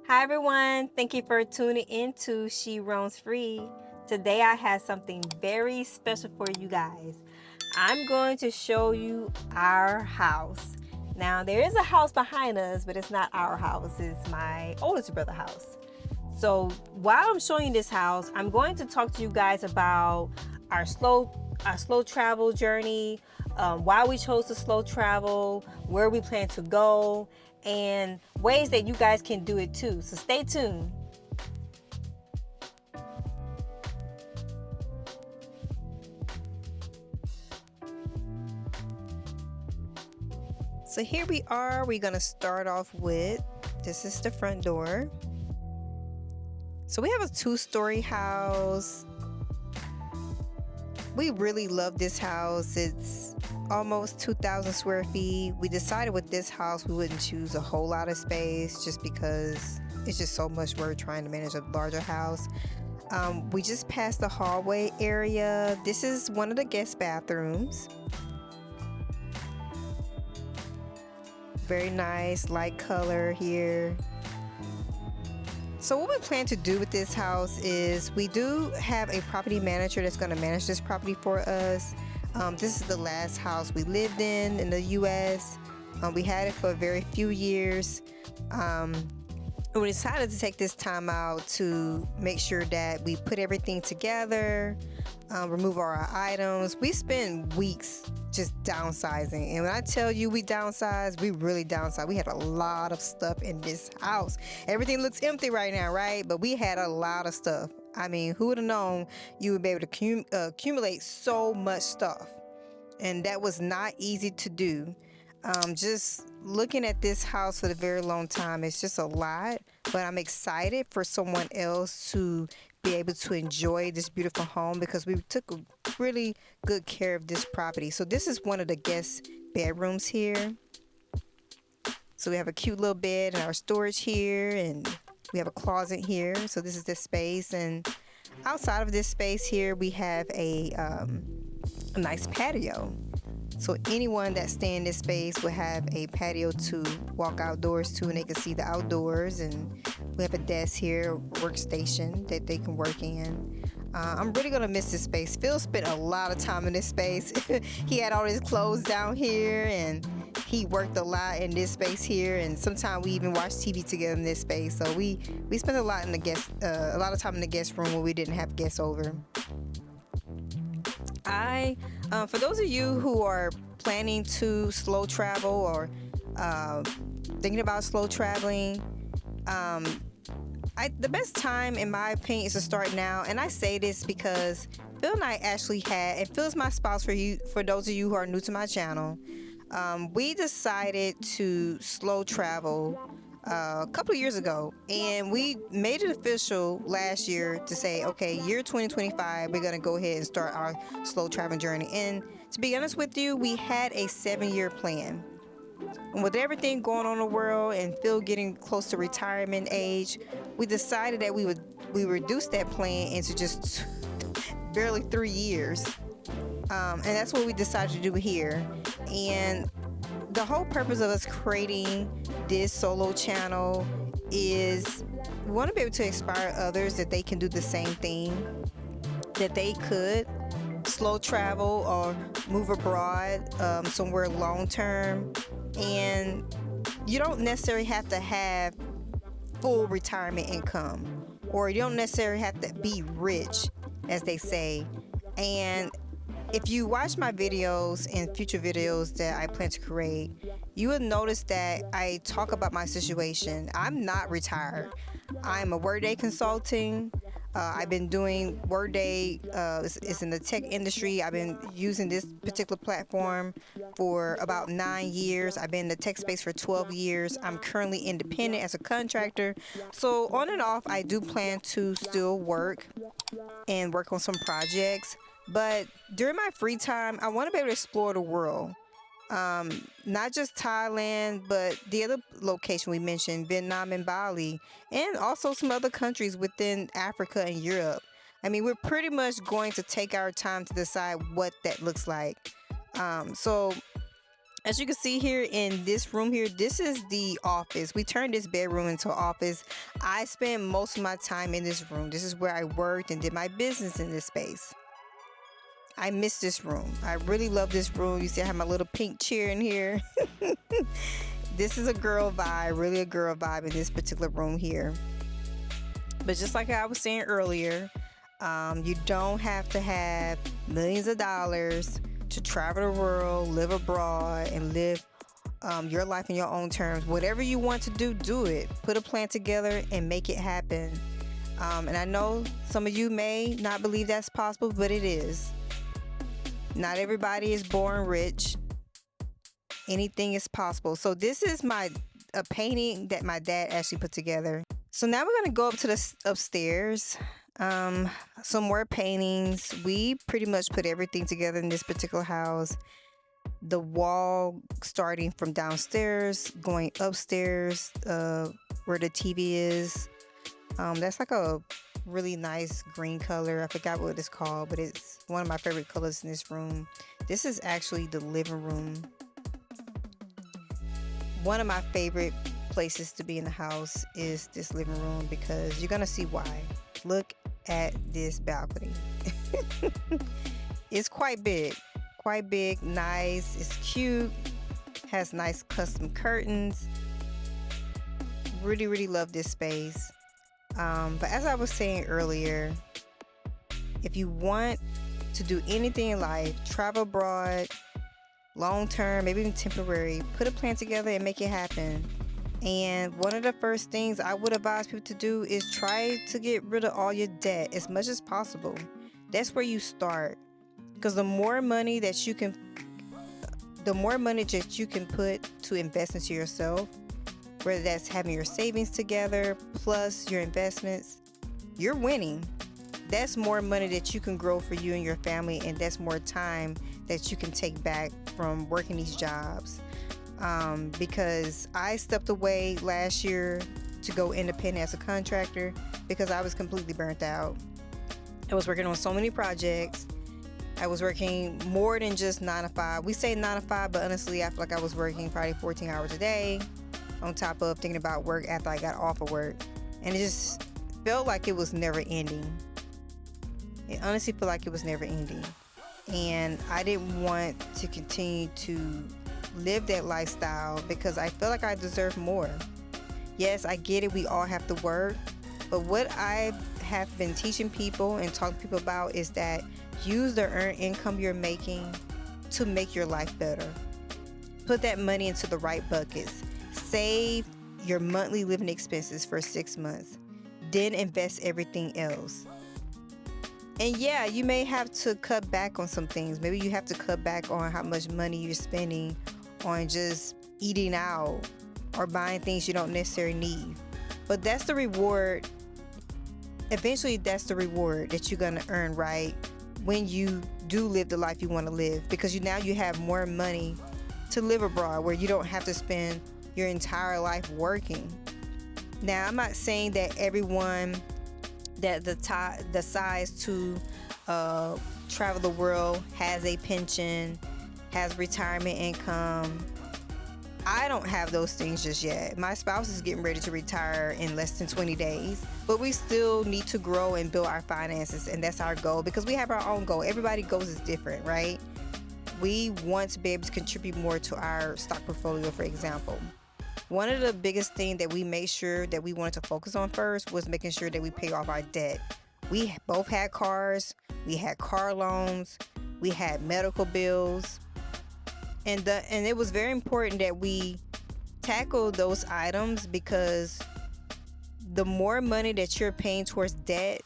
Hi everyone, thank you for tuning in to She Roams Free. Today I have something very special for you guys. I'm going to show you our house. Now there is a house behind us, but it's not our house, it's my oldest brother's house. So while I'm showing you this house, I'm going to talk to you guys about our slow travel journey, why we chose to slow travel, where we plan to go, and ways that you guys can do it too. So stay tuned. So here we are. We're gonna start off with, this is the front door. So we have a 2-story house. We really love this house. It's almost 2,000 square feet. We decided with this house we wouldn't choose a whole lot of space just because it's just so much work trying to manage a larger house. We just passed the hallway area. This is one of the guest bathrooms. Very nice light color here. So what we plan to do with this house is we do have a property manager that's going to manage this property for us. This is the last house we lived in the U.S. We had it for a very few years. We decided to take this time out to make sure that we put everything together, remove all our items. We spent weeks just downsizing, and when I tell you we downsized, we really downsized. We had a lot of stuff in this house. Everything looks empty right now, right? But we had a lot of stuff. I mean, who would have known you would be able to accumulate so much stuff? And that was not easy to do. Just looking at this house for a very long time, it's just a lot, but I'm excited for someone else to be able to enjoy this beautiful home because we took really good care of this property. So this is one of the guest bedrooms here. So we have a cute little bed and our storage here, and we have a closet here. So this is the space, and outside of this space here we have a nice patio. So anyone that stay in this space will have a patio to walk outdoors to, and they can see the outdoors. And we have a desk here, workstation that they can work in. I'm really gonna miss this space. Phil spent a lot of time in this space. He had all his clothes down here, and he worked a lot in this space here. And sometimes we even watched TV together in this space. So we spent a lot in a lot of time in the guest room when we didn't have guests over. For those of you who are planning to slow travel or thinking about slow traveling, the best time, in my opinion, is to start now. And I say this because Phil and I actually had, and Phil's my spouse for those of you who are new to my channel, we decided to slow travel a couple of years ago, and we made it official last year to say, okay, year 2025, we're gonna go ahead and start our slow traveling journey. And to be honest with you, we had a 7-year plan. And with everything going on in the world and Phil getting close to retirement age, we decided that we reduce that plan into just barely 3 years. And that's what we decided to do here. And the whole purpose of us creating this solo channel is we want to be able to inspire others that they can do the same thing, that they could slow travel or move abroad somewhere long term. And you don't necessarily have to have full retirement income, or you don't necessarily have to be rich, as they say. And if you watch my videos and future videos that I plan to create, you will notice that I talk about my situation. I'm not retired. I'm a Workday consulting. I've been doing Workday. It's in the tech industry. I've been using this particular platform for about 9 years. I've been in the tech space for 12 years. I'm currently independent as a contractor. So on and off, I do plan to still work and work on some projects. But during my free time, I want to be able to explore the world. Not just Thailand, but the other location we mentioned, Vietnam and Bali, and also some other countries within Africa and Europe. I mean, we're pretty much going to take our time to decide what that looks like. So As you can see here in this room here, this is the office. We turned this bedroom into an office. I spent most of my time in this room. This is where I worked and did my business in this space. I miss this room. I really love this room. You see I have my little pink chair in here. This is a girl vibe, really a girl vibe in this particular room here. But just like I was saying earlier, you don't have to have millions of dollars to travel the world, live abroad, and live your life in your own terms. Whatever you want to do, do it. Put a plan together and make it happen. And I know some of you may not believe that's possible, but it is. Not everybody is born rich. Anything is possible. So this is a painting that my dad actually put together. So now we're gonna go up to the upstairs. Some more paintings. We pretty much put everything together in this particular house. The wall starting from downstairs, going upstairs, where the TV is. That's like a really nice green color. I forgot what it's called, but it's one of my favorite colors in this room. This is actually the living room. One of my favorite places to be in the house is this living room because you're gonna see why. Look at this balcony. It's quite big, nice. It's cute, has nice custom curtains. Really love this space. But as I was saying earlier, if you want to do anything in life, travel abroad, long term, maybe even temporary, put a plan together and make it happen. And one of the first things I would advise people to do is try to get rid of all your debt as much as possible. That's where you start, because the more money that you can put to invest into yourself, whether that's having your savings together plus your investments, you're winning. That's more money that you can grow for you and your family, and that's more time that you can take back from working these jobs. Because I stepped away last year to go independent as a contractor because I was completely burnt out. I was working on so many projects. I was working more than just 9 to 5. We say 9 to 5, but honestly, I feel like I was working probably 14 hours a day on top of thinking about work after I got off of work. And it just felt like it was never ending. It honestly felt like it was never ending. And I didn't want to continue to live that lifestyle because I felt like I deserved more. Yes, I get it. We all have to work. But what I have been teaching people and talking to people about is that use the earned income you're making to make your life better. Put that money into the right buckets. Save your monthly living expenses for 6 months. Then invest everything else. And yeah, you may have to cut back on some things. Maybe you have to cut back on how much money you're spending on just eating out or buying things you don't necessarily need. But that's the reward. Eventually, that's the reward that you're going to earn, right? When you do live the life you want to live, because now you have more money to live abroad where you don't have to spend your entire life working. Now, I'm not saying that everyone that decides to travel the world has a pension, has retirement income. I don't have those things just yet. My spouse is getting ready to retire in less than 20 days, but we still need to grow and build our finances, and that's our goal because we have our own goal. Everybody's goals is different, right? We want to be able to contribute more to our stock portfolio, for example. One of the biggest things that we made sure that we wanted to focus on first was making sure that we pay off our debt. We both had cars, we had car loans, we had medical bills, and it was very important that we tackle those items because the more money that you're paying towards debt,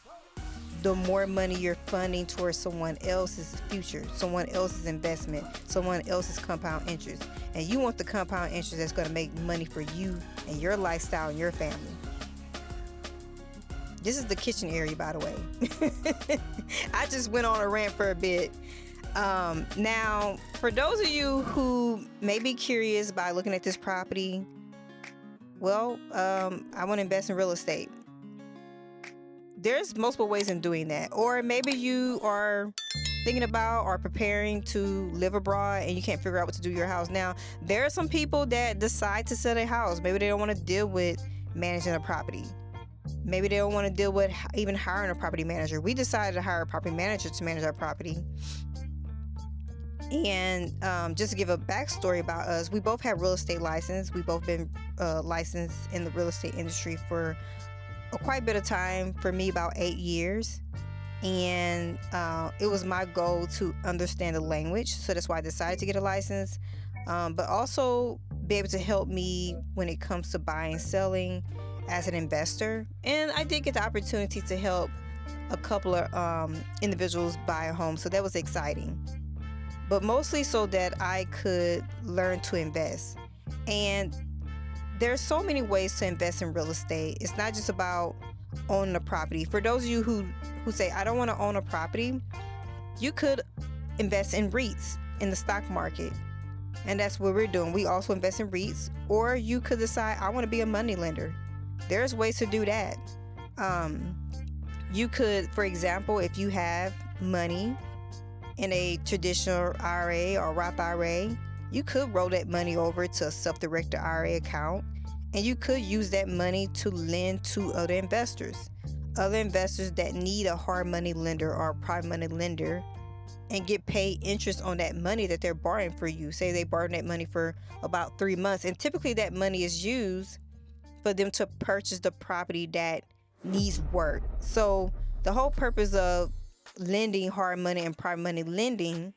the more money you're funding towards someone else's future, someone else's investment, someone else's compound interest. And you want the compound interest that's going to make money for you and your lifestyle and your family. This is the kitchen area, by the way. I just went on a rant for a bit. Now, for those of you who may be curious by looking at this property, well, I want to invest in real estate. there's multiple ways in doing that. Or maybe you are thinking about or preparing to live abroad and you can't figure out what to do with your house. Now, there are some people that decide to sell their house. Maybe they don't want to deal with managing a property. Maybe they don't want to deal with even hiring a property manager. We decided to hire a property manager to manage our property. And just to give a backstory about us, we both have real estate license. We both been licensed in the real estate industry for quite a bit of time. For me, about 8 years. And it was my goal to understand the language. So that's why I decided to get a license. But also be able to help me when it comes to buying, selling as an investor. And I did get the opportunity to help a couple of individuals buy a home. So that was exciting. But mostly so that I could learn to invest. And there's so many ways to invest in real estate. It's not just about owning a property. For those of you who say, I don't want to own a property, you could invest in REITs in the stock market. And that's what we're doing. We also invest in REITs. Or you could decide, I want to be a money lender. There's ways to do that. You could, for example, if you have money in a traditional IRA or Roth IRA, you could roll that money over to a self-directed IRA account, and you could use that money to lend to other investors that need a hard money lender or a private money lender, and get paid interest on that money that they're borrowing for you. Say they borrowed that money for about 3 months, and typically that money is used for them to purchase the property that needs work. So the whole purpose of lending hard money and private money lending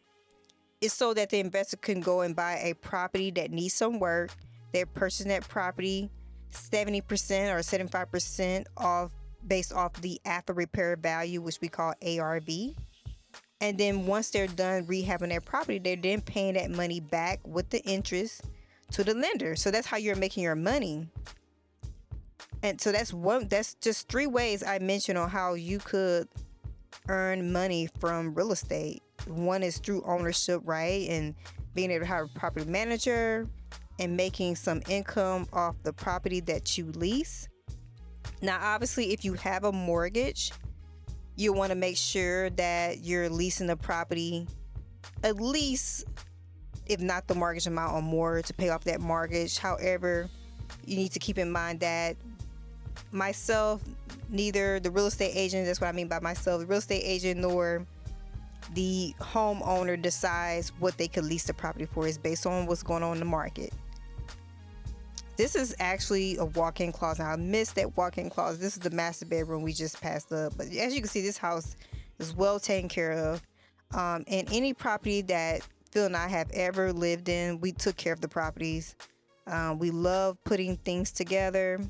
is so that the investor can go and buy a property that needs some work. They're purchasing that property 70% or 75% off, based off the after repair value, which we call ARV. And then once they're done rehabbing their property, they're then paying that money back with the interest to the lender. So that's how you're making your money. And so that's just 3 ways I mentioned on how you could earn money from real estate. One is through ownership, right? And being able to hire a property manager and making some income off the property that you lease. Now, obviously, if you have a mortgage, you want to make sure that you're leasing the property at least, if not the mortgage amount or more, to pay off that mortgage. However, you need to keep in mind that myself, neither the real estate agent, that's what I mean by myself, the real estate agent, nor the homeowner decides what they could lease the property for. Is based on what's going on in the market. This is actually a walk-in closet. Now, I missed that walk-in closet. This is the master bedroom we just passed up. But as you can see, this house is well taken care of. And any property that Phil and I have ever lived in, we took care of the properties. We love putting things together.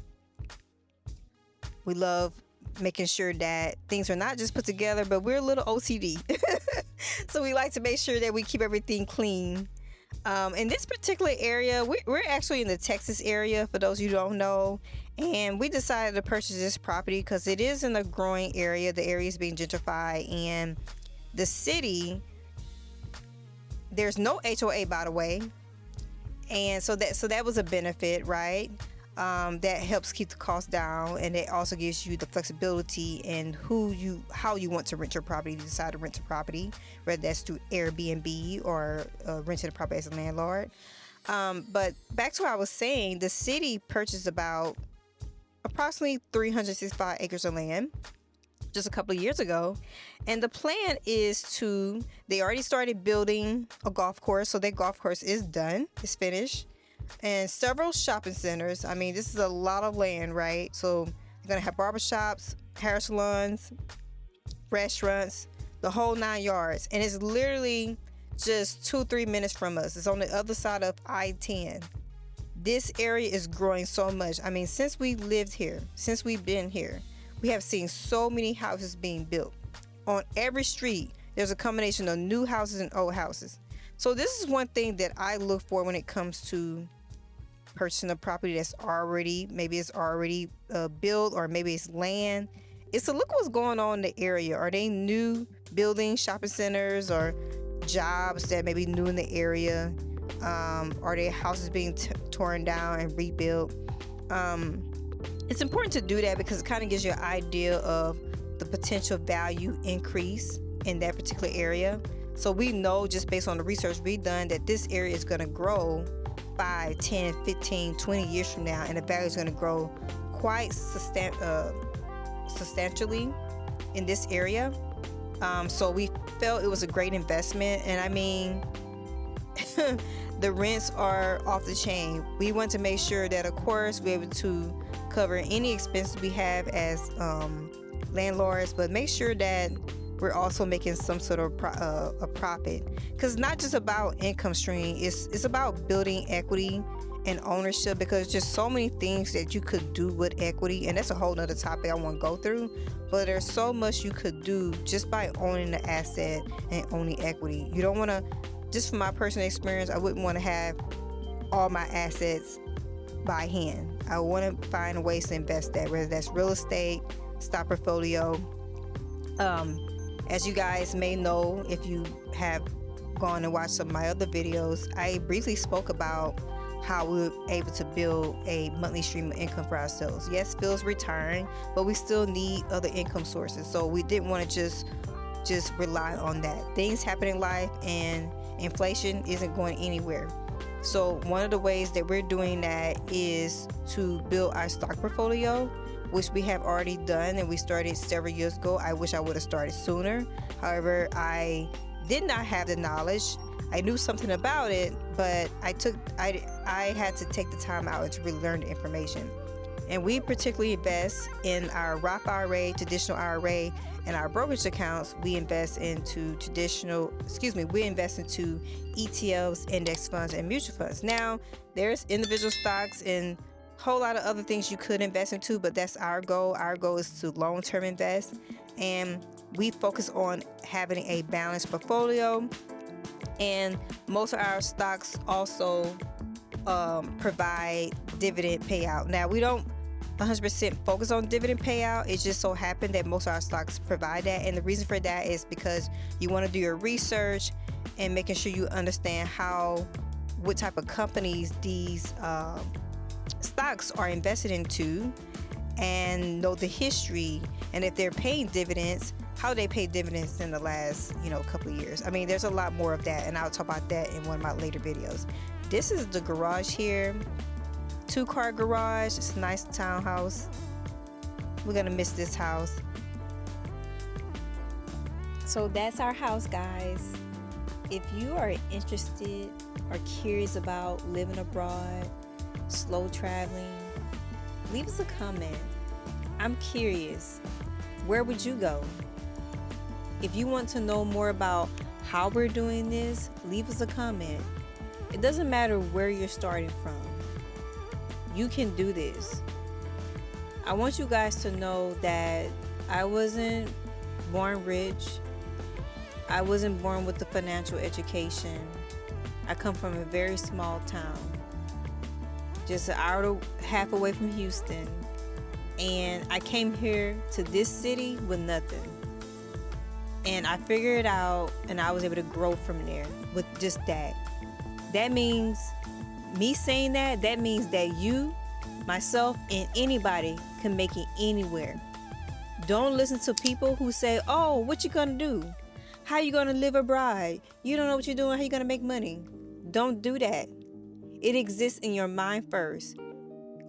We love making sure that things are not just put together, but we're a little OCD. So we like to make sure that we keep everything clean. In this particular area, we're actually in the Texas area, for those of you who don't know. And we decided to purchase this property because it is in a growing area. The area is being gentrified. And the city, there's no HOA, by the way. And so that was a benefit, right? That helps keep the cost down, and it also gives you the flexibility in how you want to rent your property. You decide to rent a property, whether that's through Airbnb or renting a property as a landlord. But back to what I was saying, the city purchased about approximately 365 acres of land just a couple of years ago, and the plan is they already started building a golf course, so that golf course is done, it's finished. And several shopping centers. I mean, this is a lot of land, right? So you're going to have barbershops, hair salons, restaurants, the whole 9 yards. And it's literally just 2-3 minutes from us. It's on the other side of I-10. This area is growing so much. I mean, since we've been here, we have seen so many houses being built. On every street, there's a combination of new houses and old houses. So this is one thing that I look for when it comes to purchasing a property that's already built, or maybe it's land. It's to look what's going on in the area. Are they new buildings, shopping centers, or jobs that may be new in the area? Are there houses being torn down and rebuilt? It's important to do that because it kind of gives you an idea of the potential value increase in that particular area. So we know just based on the research we've done that this area is going to grow 5, 10, 15, 20 years from now, and the value is going to grow quite substantially in this area. So we felt it was a great investment, and I mean the rents are off the chain. We want to make sure that of course we're able to cover any expenses we have as landlords, but make sure that we're also making some sort of a profit, because it's not just about income stream, it's about building equity and ownership, because just so many things that you could do with equity, and that's a whole nother topic I want to go through, but there's so much you could do just by owning the asset and owning equity. You don't want to, just from my personal experience, I wouldn't want to have all my assets by hand. I want to find ways to invest that, whether that's real estate, stock portfolio. As you guys may know, if you have gone and watched some of my other videos, I briefly spoke about how we were able to build a monthly stream of income for ourselves. Yes, Phil's retiring, but we still need other income sources. So we didn't want to just rely on that. Things happen in life, and inflation isn't going anywhere. So one of the ways that we're doing that is to build our stock portfolio, which we have already done, and we started several years ago. I wish I would have started sooner. However, I did not have the knowledge. I knew something about it, but I had to take the time out to really learn the information. And we particularly invest in our Roth IRA, traditional IRA, and our brokerage accounts. We invest into ETFs, index funds, and mutual funds. Now, there's individual stocks and whole lot of other things you could invest into, but that's our goal. Our goal is to long-term invest, and we focus on having a balanced portfolio. And most of our stocks also provide dividend payout. Now, we don't 100% focus on dividend payout. It just so happened that most of our stocks provide that, and the reason for that is because you want to do your research and making sure you understand what type of companies these stocks are invested into, and know the history, and if they're paying dividends, how they pay dividends in the last couple of years. I mean, there's a lot more of that, and I'll talk about that in one of my later videos. This is the garage here, 2-car garage. It's a nice townhouse. We're gonna miss this house. So that's our house, guys. If you are interested or curious about living abroad, slow traveling, leave us a comment. I'm curious, where would you go? If you want to know more about how we're doing this, leave us a comment. It doesn't matter where you're starting from. You can do this. I want you guys to know that I wasn't born rich. I wasn't born with the financial education. I come from a very small town, just an hour and a half away from Houston, and I came here to this city with nothing, and I figured it out, and I was able to grow from there with just that. That means, me saying that means that you, myself, and anybody can make it anywhere. Don't listen to people who say, oh, what you gonna do? How you gonna live abroad? You don't know what you're doing. How you gonna make money? Don't do that. It exists in your mind first.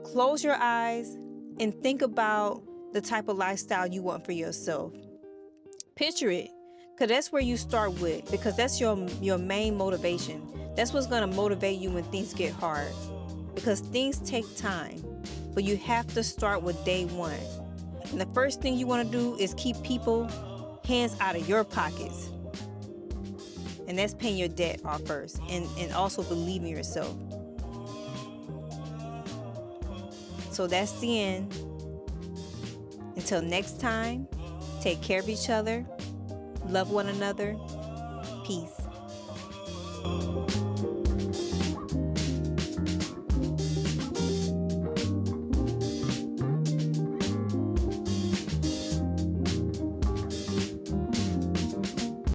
Close your eyes and think about the type of lifestyle you want for yourself. Picture it, because that's where you start with, because that's your main motivation. That's what's going to motivate you when things get hard, because things take time, but you have to start with day one. And the first thing you want to do is keep people hands out of your pockets. And that's paying your debt off first, and also believe in yourself. So that's the end. Until next time, take care of each other, love one another, peace.